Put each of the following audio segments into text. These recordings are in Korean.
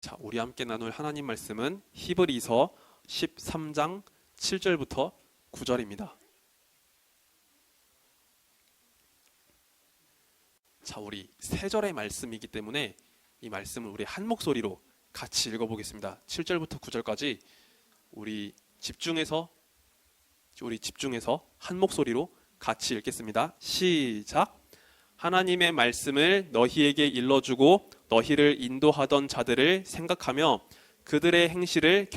자, 우리 함께 나눌 하나님 말씀은 히브리서 13장 7절부터 9절입니다. 자, 우리 세 절의 말씀이기 때문에 이 말씀을 우리 한 목소리로 같이 읽어보겠습니다. 7절부터 9절까지 우리 집중해서 한 목소리로 같이 읽겠습니다. 시작. 하나님의 말씀을 너희에게 일러주고 너희를 인도하던 자들을 생각하며 그들의 행실을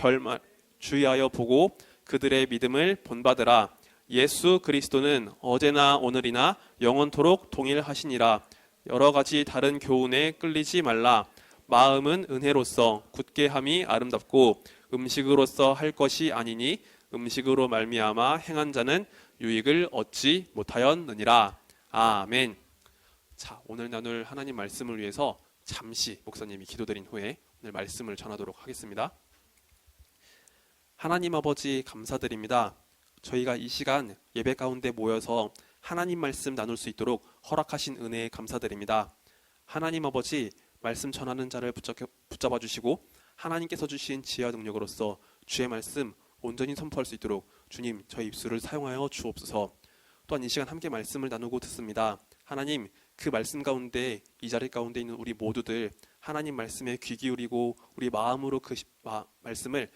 주의하여 보고 그들의 믿음을 본받으라. 예수 그리스도는 어제나 오늘이나 영원토록 동일하시니라. 여러 가지 다른 교훈에 끌리지 말라. 마음은 은혜로서 굳게 함이 아름답고 음식으로서 할 것이 아니니 음식으로 말미암아 행한 자는 유익을 얻지 못하였느니라. 아멘. 자, 오늘 나눌 하나님 말씀을 위해서 잠시 목사님이 기도드린 후에 오늘 말씀을 전하도록 하겠습니다. 하나님 아버지 감사드립니다. 저희가 이 시간 예배 가운데 모여서 하나님 말씀 나눌 수 있도록 허락하신 은혜에 감사드립니다. 하나님 아버지 말씀 전하는 자를 붙잡아 주시고 하나님께서 주신 지혜와 능력으로서 주의 말씀 온전히 선포할 수 있도록 주님 저희 입술을 사용하여 주옵소서. 또한 이 시간 함께 말씀을 나누고 듣습니다. 하나님 그 말씀 가운데 이 자리 가운데 있는 우리 모두들 하나님 말씀에 귀 기울이고 우리 마음으로 그 말씀을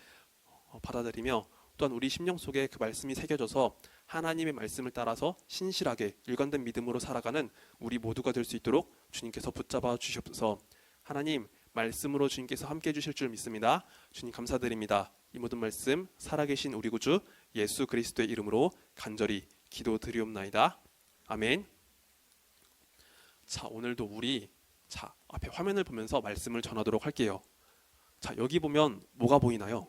받아들이며 또한 우리 심령 속에 그 말씀이 새겨져서 하나님의 말씀을 따라서 신실하게 일관된 믿음으로 살아가는 우리 모두가 될 수 있도록 주님께서 붙잡아 주시옵소서. 하나님 말씀으로 주님께서 함께해 주실 줄 믿습니다. 주님 감사드립니다. 이 모든 말씀 살아계신 우리 구주 예수 그리스도의 이름으로 간절히 기도드리옵나이다. 아멘. 자, 오늘도 우리 앞에 화면을 보면서 말씀을 전하도록 할게요. 자, 여기 보면 뭐가 보이나요?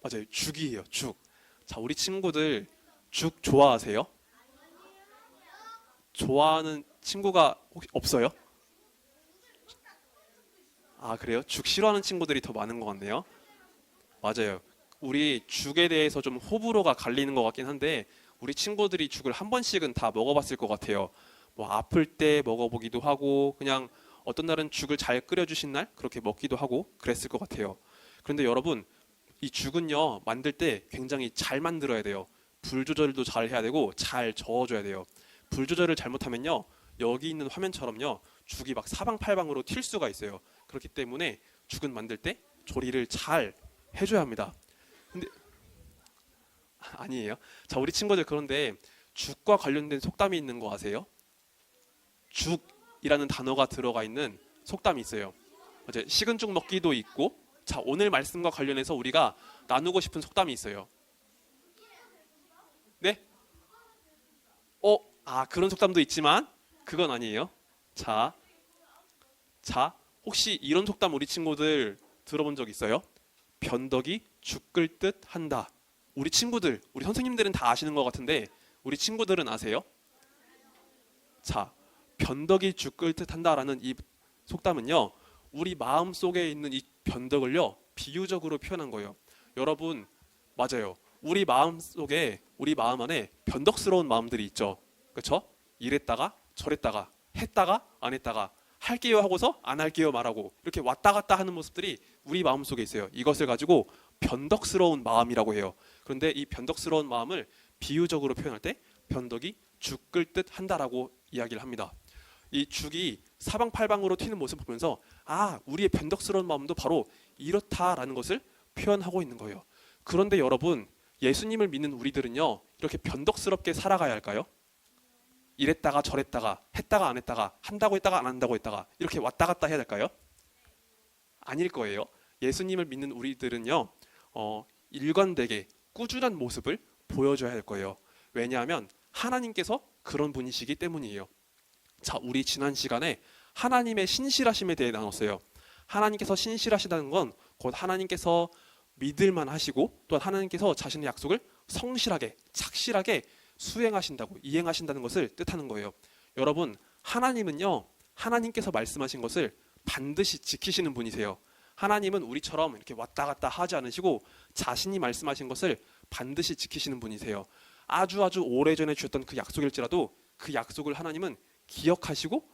맞아요. 죽이에요. 죽. 자, 우리 친구들 죽 좋아하세요? 좋아하는 친구가 혹시 없어요? 아, 그래요? 죽 싫어하는 친구들이 더 많은 것 같네요. 맞아요. 우리 죽에 대해서 좀 호불호가 갈리는 것 같긴 한데 우리 친구들이 죽을 한 번씩은 다 먹어봤을 것 같아요. 뭐 아플 때 먹어보기도 하고 그냥 어떤 날은 죽을 잘 끓여주신 날 그렇게 먹기도 하고 그랬을 것 같아요. 그런데 여러분 이 죽은요 만들 때 굉장히 잘 만들어야 돼요. 불 조절도 잘 해야 되고 잘 저어줘야 돼요. 불 조절을 잘못하면요 여기 있는 화면처럼요 죽이 막 사방팔방으로 튈 수가 있어요. 그렇기 때문에 죽은 만들 때 조리를 잘 해줘야 합니다. 근데 아니에요. 자, 우리 친구들 그런데 죽과 관련된 속담이 있는 거 아세요? 죽이라는 단어가 들어가 있는 속담이 있어요. 맞아요. 식은 죽 먹기도 있고 자, 오늘 말씀과 관련해서 우리가 나누고 싶은 속담이 있어요. 네? 그런 속담도 있지만 그건 아니에요. 자, 혹시 이런 속담 우리 친구들 들어본 적 있어요? 변덕이 죽 끓 듯 한다. 우리 친구들, 우리 선생님들은 다 아시는 것 같은데 우리 친구들은 아세요? 자, 변덕이 죽 끓 듯 한다라는 이 속담은요 우리 마음 속에 있는 이 변덕을요 비유적으로 표현한 거예요. 여러분 맞아요. 우리 마음 속에 우리 마음 안에 변덕스러운 마음들이 있죠. 그렇죠? 이랬다가 저랬다가 했다가 안 했다가 할게요 하고서 안 할게요 말하고 이렇게 왔다 갔다 하는 모습들이 우리 마음 속에 있어요. 이것을 가지고 변덕스러운 마음이라고 해요. 그런데 이 변덕스러운 마음을 비유적으로 표현할 때 변덕이 죽 끓 듯 한다라고 이야기를 합니다. 이 죽이 사방팔방으로 튀는 모습을 보면서 우리의 변덕스러운 마음도 바로 이렇다라는 것을 표현하고 있는 거예요. 그런데 여러분 예수님을 믿는 우리들은요 이렇게 변덕스럽게 살아가야 할까요? 이랬다가 저랬다가 했다가 안 했다가 한다고 했다가 안 한다고 했다가 이렇게 왔다 갔다 해야 될까요? 아닐 거예요. 예수님을 믿는 우리들은요 일관되게 꾸준한 모습을 보여줘야 할 거예요. 왜냐하면 하나님께서 그런 분이시기 때문이에요. 자, 우리 지난 시간에 하나님의 신실하심에 대해 나눴어요. 하나님께서 신실하시다는 건 곧 하나님께서 믿을만 하시고 또 하나님께서 자신의 약속을 성실하게 착실하게 수행하신다고 이행하신다는 것을 뜻하는 거예요. 여러분 하나님은요 하나님께서 말씀하신 것을 반드시 지키시는 분이세요. 하나님은 우리처럼 이렇게 왔다 갔다 하지 않으시고 자신이 말씀하신 것을 반드시 지키시는 분이세요. 아주 오래전에 주셨던 그 약속일지라도 그 약속을 하나님은 기억하시고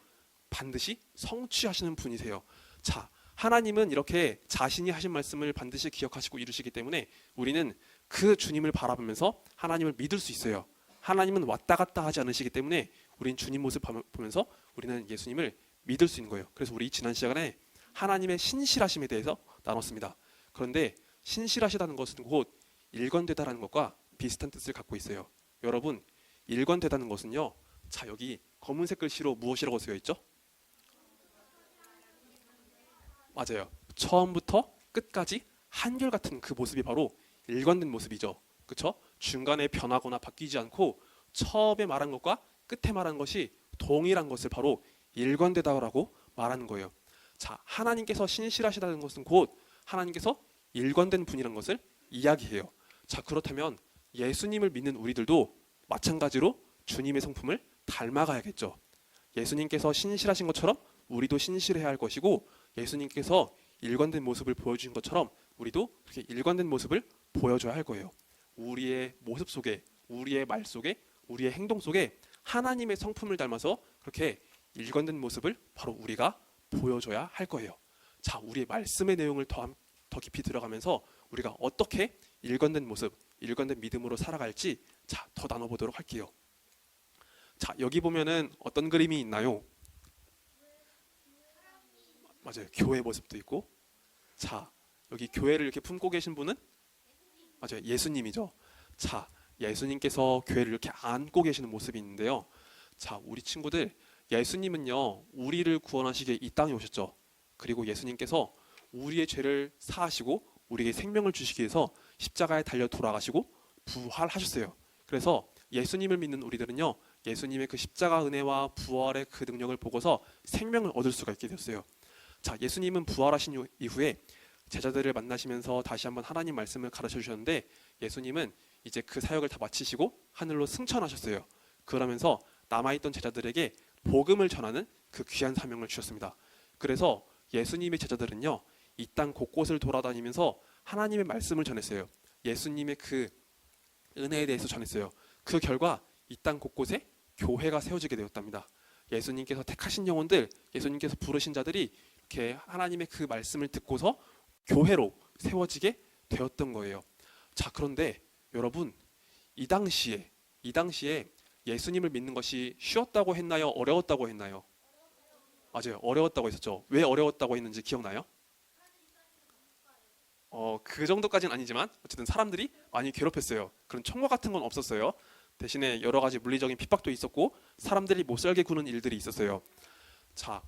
반드시 성취하시는 분이세요. 자, 하나님은 이렇게 자신이 하신 말씀을 반드시 기억하시고 이루시기 때문에 우리는 그 주님을 바라보면서 하나님을 믿을 수 있어요. 하나님은 왔다 갔다 하지 않으시기 때문에 우리는 주님 모습 보면서 우리는 예수님을 믿을 수 있는 거예요. 그래서 우리 지난 시간에 하나님의 신실하심에 대해서 나눴습니다. 그런데 신실하시다는 것은 곧 일관되다라는 것과 비슷한 뜻을 갖고 있어요. 여러분, 일관되다는 것은요. 자, 여기 검은색 글씨로 무엇이라고 쓰여 있죠? 맞아요. 처음부터 끝까지 한결같은 그 모습이 바로 일관된 모습이죠. 그렇죠? 중간에 변하거나 바뀌지 않고 처음에 말한 것과 끝에 말한 것이 동일한 것을 바로 일관되다라고 말하는 거예요. 자, 하나님께서 신실하시다는 것은 곧 하나님께서 일관된 분이라는 것을 이야기해요. 자, 그렇다면 예수님을 믿는 우리들도 마찬가지로 주님의 성품을 닮아가야겠죠. 예수님께서 신실하신 것처럼 우리도 신실해야 할 것이고, 예수님께서 일관된 모습을 보여주신 것처럼 우리도 그렇게 일관된 모습을 보여줘야 할 거예요. 우리의 모습 속에, 우리의 말 속에, 우리의 행동 속에 하나님의 성품을 닮아서 그렇게 일관된 모습을 바로 우리가 보여줘야 할 거예요. 자, 우리의 말씀의 내용을 더 깊이 들어가면서 우리가 어떻게 일관된 모습, 일관된 믿음으로 살아갈지 자, 더 나눠보도록 할게요. 자, 여기 보면은 어떤 그림이 있나요? 맞아요. 교회 모습도 있고. 자, 여기 교회를 이렇게 품고 계신 분은 맞아요. 예수님이죠. 자, 예수님께서 교회를 이렇게 안고 계시는 모습이 있는데요. 자, 우리 친구들, 예수님은요, 우리를 구원하시기에 이 땅에 오셨죠. 그리고 예수님께서 우리의 죄를 사하시고 우리에게 생명을 주시기 위해서 십자가에 달려 돌아가시고 부활하셨어요. 그래서 예수님을 믿는 우리들은요, 예수님의 그 십자가 은혜와 부활의 그 능력을 보고서 생명을 얻을 수가 있게 되었어요. 자, 예수님은 부활하신 이후에 제자들을 만나시면서 다시 한번 하나님 말씀을 가르쳐 주셨는데, 예수님은 이제 그 사역을 다 마치시고 하늘로 승천하셨어요. 그러면서 남아있던 제자들에게 복음을 전하는 그 귀한 사명을 주셨습니다. 그래서 예수님의 제자들은요, 이 땅 곳곳을 돌아다니면서 하나님의 말씀을 전했어요. 예수님의 그 은혜에 대해서 전했어요. 그 결과 이 땅 곳곳에 교회가 세워지게 되었답니다. 예수님께서 택하신 영혼들, 예수님께서 부르신 자들이 이렇게 하나님의 그 말씀을 듣고서 교회로 세워지게 되었던 거예요. 자, 그런데 여러분, 이 당시에 예수님을 믿는 것이 쉬웠다고 했나요? 어려웠다고 했나요? 맞아요. 어려웠다고 했었죠. 왜 어려웠다고 했는지 기억나요? 그 정도까지는 아니지만 어쨌든 사람들이 많이 괴롭혔어요. 그런 총과 같은 건 없었어요. 대신에 여러 가지 물리적인 핍박도 있었고 사람들이 못 살게 구는 일들이 있었어요. 자,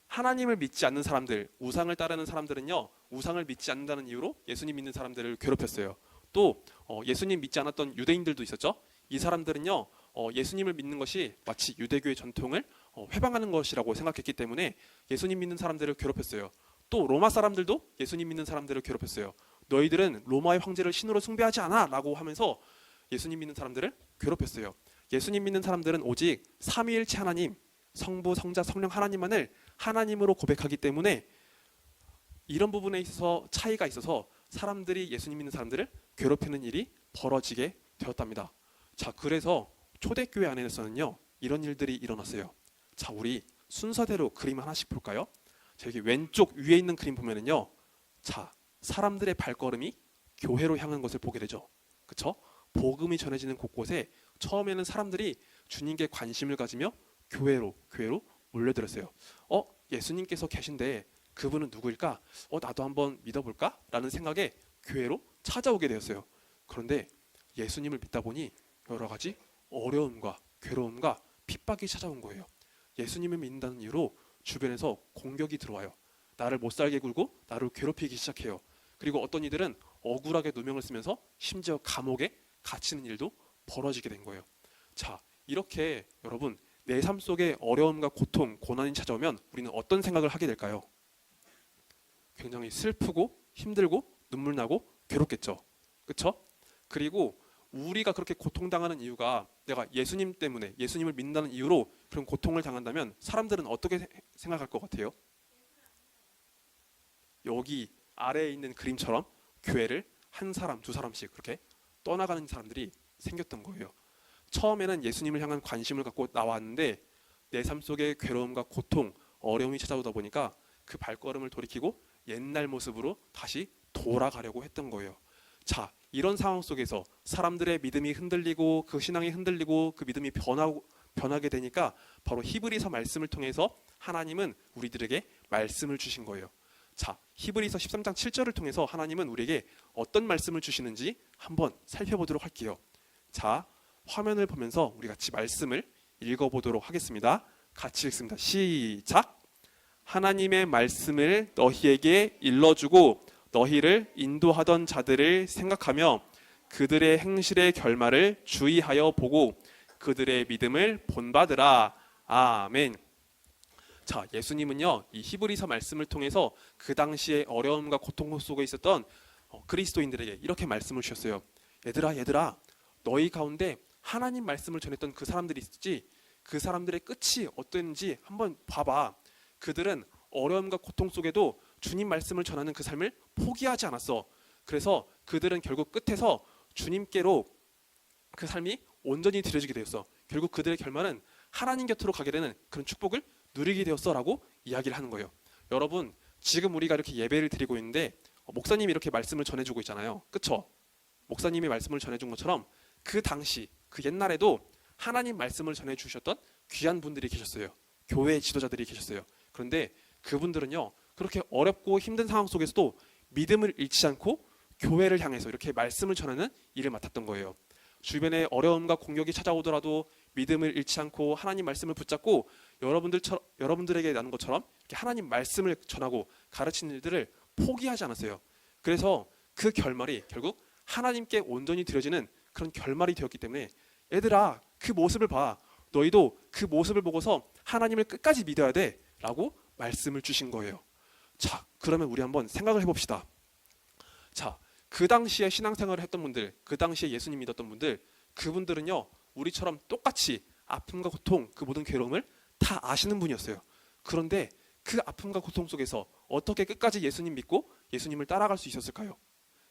하나님을 믿지 않는 사람들, 우상을 따르는 사람들은요, 우상을 믿지 않는다는 이유로 예수님 믿는 사람들을 괴롭혔어요. 또 예수님 믿지 않았던 유대인들도 있었죠. 이 사람들은요, 예수님을 믿는 것이 마치 유대교의 전통을 회방하는 것이라고 생각했기 때문에 예수님 믿는 사람들을 괴롭혔어요. 또 로마 사람들도 예수님 믿는 사람들을 괴롭혔어요. 너희들은 로마의 황제를 신으로 숭배하지 않아 라고 하면서 예수님 믿는 사람들을 괴롭혔어요. 예수님 믿는 사람들은 오직 삼위일체 하나님, 성부, 성자, 성령 하나님만을 하나님으로 고백하기 때문에 이런 부분에 있어서 차이가 있어서 사람들이 예수님 믿는 사람들을 괴롭히는 일이 벌어지게 되었답니다. 자, 그래서 초대교회 안에서는요, 이런 일들이 일어났어요. 자, 우리 순서대로 그림 하나씩 볼까요? 자, 여기 왼쪽 위에 있는 그림 보면은요, 자, 사람들의 발걸음이 교회로 향한 것을 보게 되죠. 그렇죠? 복음이 전해지는 곳곳에 처음에는 사람들이 주님께 관심을 가지며 교회로 몰려들었어요. 예수님께서 계신데 그분은 누구일까? 나도 한번 믿어볼까? 라는 생각에 교회로 찾아오게 되었어요. 그런데 예수님을 믿다 보니 여러 가지 어려움과 괴로움과 핍박이 찾아온 거예요. 예수님을 믿는다는 이유로 주변에서 공격이 들어와요. 나를 못 살게 굴고 나를 괴롭히기 시작해요. 그리고 어떤 이들은 억울하게 누명을 쓰면서 심지어 감옥에 갇히는 일도 벌어지게 된 거예요. 자, 이렇게 여러분, 내 삶 속에 어려움과 고통, 고난이 찾아오면 우리는 어떤 생각을 하게 될까요? 굉장히 슬프고 힘들고 눈물 나고 괴롭겠죠. 그렇죠? 그리고 우리가 그렇게 고통당하는 이유가 내가 예수님 때문에, 예수님을 믿는다는 이유로 그런 고통을 당한다면 사람들은 어떻게 생각할 것 같아요? 여기 아래에 있는 그림처럼 교회를 한 사람, 두 사람씩 그렇게 떠나가는 사람들이 생겼던 거예요. 처음에는 예수님을 향한 관심을 갖고 나왔는데 내 삶 속에 괴로움과 고통, 어려움이 찾아오다 보니까 그 발걸음을 돌이키고 옛날 모습으로 다시 돌아가려고 했던 거예요. 자, 이런 상황 속에서 사람들의 믿음이 흔들리고 그 신앙이 흔들리고 그 믿음이 변하게 되니까 바로 히브리서 말씀을 통해서 하나님은 우리들에게 말씀을 주신 거예요. 자, 히브리서 13장 7절을 통해서 하나님은 우리에게 어떤 말씀을 주시는지 한번 살펴보도록 할게요. 자, 화면을 보면서 우리 같이 말씀을 읽어보도록 하겠습니다. 같이 읽습니다. 시작! 하나님의 말씀을 너희에게 일러주고 너희를 인도하던 자들을 생각하며 그들의 행실의 결말을 주의하여 보고 그들의 믿음을 본받으라. 아멘. 자, 예수님은요, 이 히브리서 말씀을 통해서 그 당시에 어려움과 고통 속에 있었던 그리스도인들에게 이렇게 말씀을 주셨어요. 얘들아, 너희 가운데 하나님 말씀을 전했던 그 사람들이 있었지, 그 사람들의 끝이 어땠는지 한번 봐봐. 그들은 어려움과 고통 속에도 주님 말씀을 전하는 그 삶을 포기하지 않았어. 그래서 그들은 결국 끝에서 주님께로 그 삶이 온전히 드려지게 되었어. 결국 그들의 결말은 하나님 곁으로 가게 되는 그런 축복을 누리게 되었어 라고 이야기를 하는 거예요. 여러분, 지금 우리가 이렇게 예배를 드리고 있는데 목사님이 이렇게 말씀을 전해주고 있잖아요. 그쵸? 목사님이 말씀을 전해준 것처럼 그 당시, 그 옛날에도 하나님 말씀을 전해주셨던 귀한 분들이 계셨어요. 교회 지도자들이 계셨어요. 그런데 그분들은요, 그렇게 어렵고 힘든 상황 속에서도 믿음을 잃지 않고 교회를 향해서 이렇게 말씀을 전하는 일을 맡았던 거예요. 주변에 어려움과 공격이 찾아오더라도 믿음을 잃지 않고 하나님 말씀을 붙잡고 여러분들에게 나눈 것처럼 이렇게 하나님 말씀을 전하고 가르치는 일들을 포기하지 않았어요. 그래서 그 결말이 결국 하나님께 온전히 드려지는 그런 결말이 되었기 때문에 얘들아, 그 모습을 봐. 너희도 그 모습을 보고서 하나님을 끝까지 믿어야 돼 라고 말씀을 주신 거예요. 자, 그러면 우리 한번 생각을 해봅시다. 자, 그 당시에 신앙생활을 했던 분들, 그 당시에 예수님 믿었던 분들, 그분들은요, 우리처럼 똑같이 아픔과 고통, 그 모든 괴로움을 다 아시는 분이었어요. 그런데 그 아픔과 고통 속에서 어떻게 끝까지 예수님 믿고 예수님을 따라갈 수 있었을까요?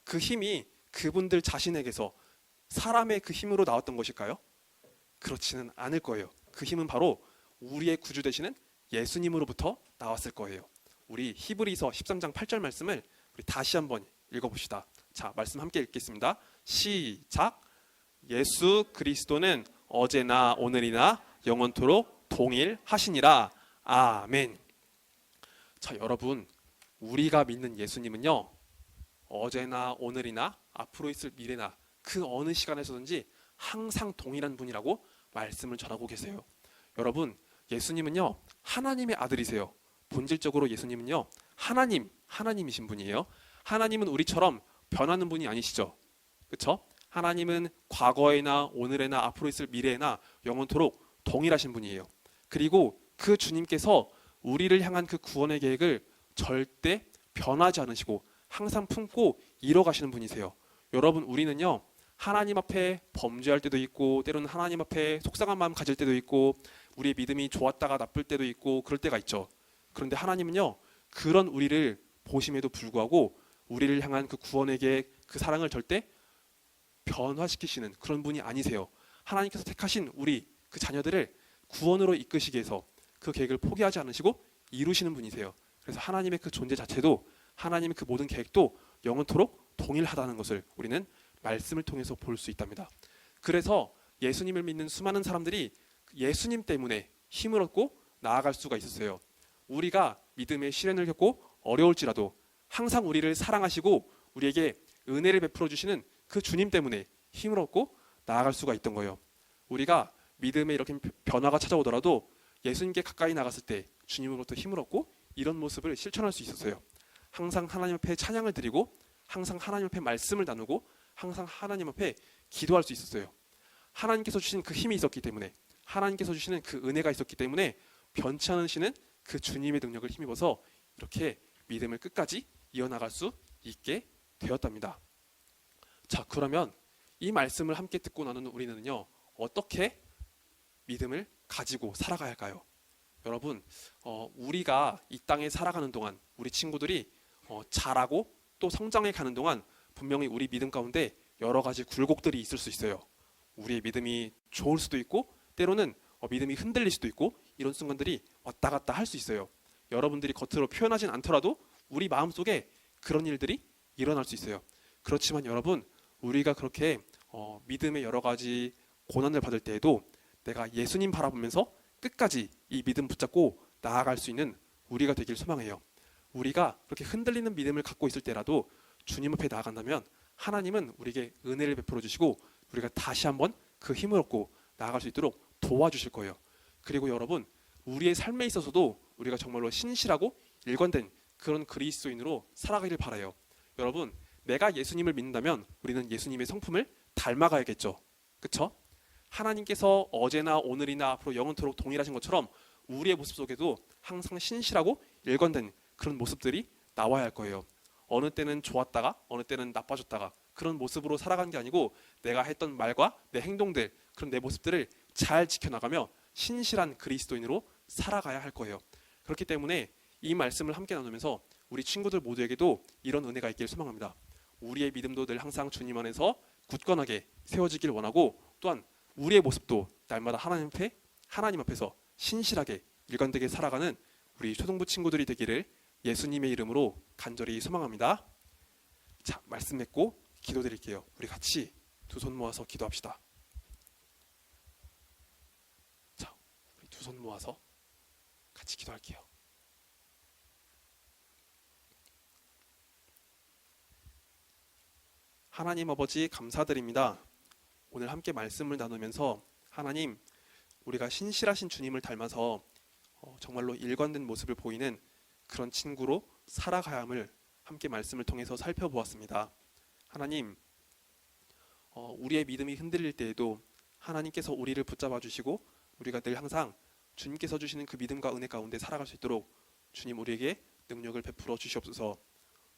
그 힘이 그분들 자신에게서 사람의 그 힘으로 나왔던 것일까요? 그렇지는 않을 거예요. 그 힘은 바로 우리의 구주 되시는 예수님으로부터 나왔을 거예요. 우리 히브리서 13장 8절 말씀을 우리 다시 한번 읽어봅시다. 자, 말씀 함께 읽겠습니다. 시작! 예수 그리스도는 어제나 오늘이나 영원토록 동일하시니라. 아멘. 자, 여러분, 우리가 믿는 예수님은요, 어제나 오늘이나 앞으로 있을 미래나 그 어느 시간에서든지 항상 동일한 분이라고 말씀을 전하고 계세요. 여러분, 예수님은요, 하나님의 아들이세요. 본질적으로 예수님은요, 하나님이신 분이에요. 하나님은 우리처럼 변하는 분이 아니시죠. 그렇죠? 하나님은 과거에나 오늘에나 앞으로 있을 미래에나 영원토록 동일하신 분이에요. 그리고 그 주님께서 우리를 향한 그 구원의 계획을 절대 변하지 않으시고 항상 품고 이뤄가시는 분이세요. 여러분, 우리는요, 하나님 앞에 범죄할 때도 있고 때로는 하나님 앞에 속상한 마음 가질 때도 있고 우리의 믿음이 좋았다가 나쁠 때도 있고 그럴 때가 있죠. 그런데 하나님은요, 그런 우리를 보심에도 불구하고 우리를 향한 그 구원의 계획, 그 사랑을 절대 변화시키시는 그런 분이 아니세요. 하나님께서 택하신 우리 그 자녀들을 구원으로 이끄시기 위해서 그 계획을 포기하지 않으시고 이루시는 분이세요. 그래서 하나님의 그 존재 자체도, 하나님의 그 모든 계획도 영원토록 동일하다는 것을 우리는 말씀을 통해서 볼 수 있답니다. 그래서 예수님을 믿는 수많은 사람들이 예수님 때문에 힘을 얻고 나아갈 수가 있었어요. 우리가 믿음의 시련을 겪고 어려울지라도 항상 우리를 사랑하시고 우리에게 은혜를 베풀어 주시는 그 주님 때문에 힘을 얻고 나아갈 수가 있던 거예요. 우리가 믿음에 이렇게 변화가 찾아오더라도 예수님께 가까이 나갔을 때 주님으로부터 힘을 얻고 이런 모습을 실천할 수 있었어요. 항상 하나님 앞에 찬양을 드리고 항상 하나님 앞에 말씀을 나누고 항상 하나님 앞에 기도할 수 있었어요. 하나님께서 주신 그 힘이 있었기 때문에, 하나님께서 주시는 그 은혜가 있었기 때문에 변치 않으시는 그 주님의 능력을 힘입어서 이렇게 믿음을 끝까지 이어나갈 수 있게 되었답니다. 자, 그러면 이 말씀을 함께 듣고 나누는 우리는요, 어떻게 믿음을 가지고 살아가야 할까요? 여러분, 우리가 이 땅에 살아가는 동안 우리 친구들이 자라고 또 성장해 가는 동안 분명히 우리 믿음 가운데 여러 가지 굴곡들이 있을 수 있어요. 우리의 믿음이 좋을 수도 있고 때로는 믿음이 흔들릴 수도 있고 이런 순간들이 왔다 갔다 할 수 있어요. 여러분들이 겉으로 표현하진 않더라도 우리 마음속에 그런 일들이 일어날 수 있어요. 그렇지만 여러분, 우리가 그렇게 믿음의 여러 가지 고난을 받을 때에도 내가 예수님 바라보면서 끝까지 이 믿음 붙잡고 나아갈 수 있는 우리가 되길 소망해요. 우리가 그렇게 흔들리는 믿음을 갖고 있을 때라도 주님 앞에 나아간다면 하나님은 우리에게 은혜를 베풀어 주시고 우리가 다시 한번 그 힘을 얻고 나아갈 수 있도록 도와주실 거예요. 그리고 여러분, 우리의 삶에 있어서도 우리가 정말로 신실하고 일관된 그런 그리스도인으로 살아가길 바라요. 여러분, 내가 예수님을 믿는다면 우리는 예수님의 성품을 닮아가야겠죠. 그렇죠? 하나님께서 어제나 오늘이나 앞으로 영원토록 동일하신 것처럼 우리의 모습 속에도 항상 신실하고 일관된 그런 모습들이 나와야 할 거예요. 어느 때는 좋았다가 어느 때는 나빠졌다가 그런 모습으로 살아가는 게 아니고 내가 했던 말과 내 행동들, 그런 내 모습들을 잘 지켜나가며 신실한 그리스도인으로 살아가야 할 거예요. 그렇기 때문에 이 말씀을 함께 나누면서 우리 친구들 모두에게도 이런 은혜가 있길 소망합니다. 우리의 믿음도 늘 항상 주님 안에서 굳건하게 세워지길 원하고, 또한 우리의 모습도 날마다 하나님 앞에서 신실하게 일관되게 살아가는 우리 초등부 친구들이 되기를 예수님의 이름으로 간절히 소망합니다. 자, 말씀 맺고 기도드릴게요. 우리 같이 두 손 모아서 기도합시다. 자, 우리 두 손 모아서 같이 기도할게요. 하나님 아버지, 감사드립니다. 오늘 함께 말씀을 나누면서 하나님, 우리가 신실하신 주님을 닮아서 정말로 일관된 모습을 보이는 그런 친구로 살아가야 함을 함께 말씀을 통해서 살펴보았습니다. 하나님, 우리의 믿음이 흔들릴 때에도 하나님께서 우리를 붙잡아 주시고 우리가 늘 항상 주님께서 주시는 그 믿음과 은혜 가운데 살아갈 수 있도록 주님 우리에게 능력을 베풀어 주시옵소서.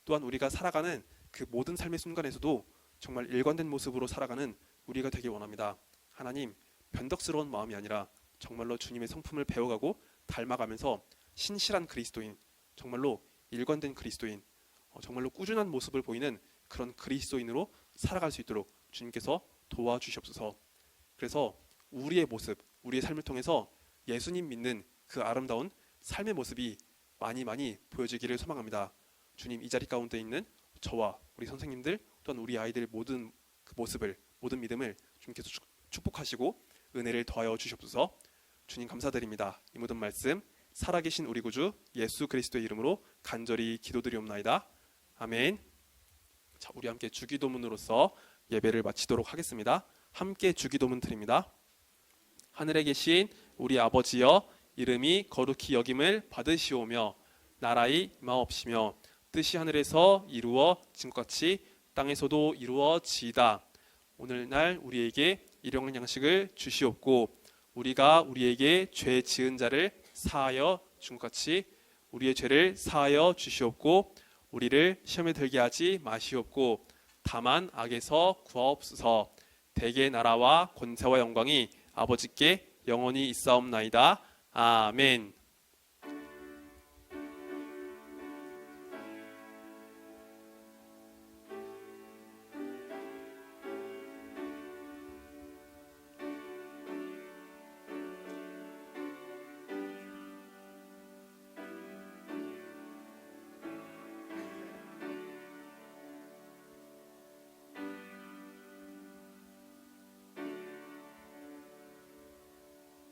또한 우리가 살아가는 그 모든 삶의 순간에서도 정말 일관된 모습으로 살아가는 우리가 되길 원합니다. 하나님, 변덕스러운 마음이 아니라 정말로 주님의 성품을 배워가고 닮아가면서 신실한 그리스도인, 정말로 일관된 그리스도인, 정말로 꾸준한 모습을 보이는 그런 그리스도인으로 살아갈 수 있도록 주님께서 도와주시옵소서. 그래서 우리의 모습, 우리의 삶을 통해서 예수님 믿는 그 아름다운 삶의 모습이 많이 보여지기를 소망합니다. 주님, 이 자리 가운데 있는 저와 우리 선생님들, 또한 우리 아이들 모든 그 모습을, 모든 믿음을 주님께서 축복하시고 은혜를 더하여 주시옵소서. 주님 감사드립니다. 이 모든 말씀 살아계신 우리 구주 예수 그리스도의 이름으로 간절히 기도드리옵나이다. 아멘. 자, 우리 함께 주기도문으로서 예배를 마치도록 하겠습니다. 함께 주기도문 드립니다. 하늘에 계신 우리 아버지여, 이름이 거룩히 여김을 받으시오며 나라의 임하옵시며 뜻이 하늘에서 이루어진 것 같이 땅에서도 이루어지이다. 오늘날 우리에게 일용할 양식을 주시옵고 우리가 우리에게 죄 지은 자를 사하여 준 것 같이 우리의 죄를 사하여 주시옵고 우리를 시험에 들게 하지 마시옵고 다만 악에서 구하옵소서. 대개 나라와 권세와 영광이 아버지께 영원히 있사옵나이다. 아멘.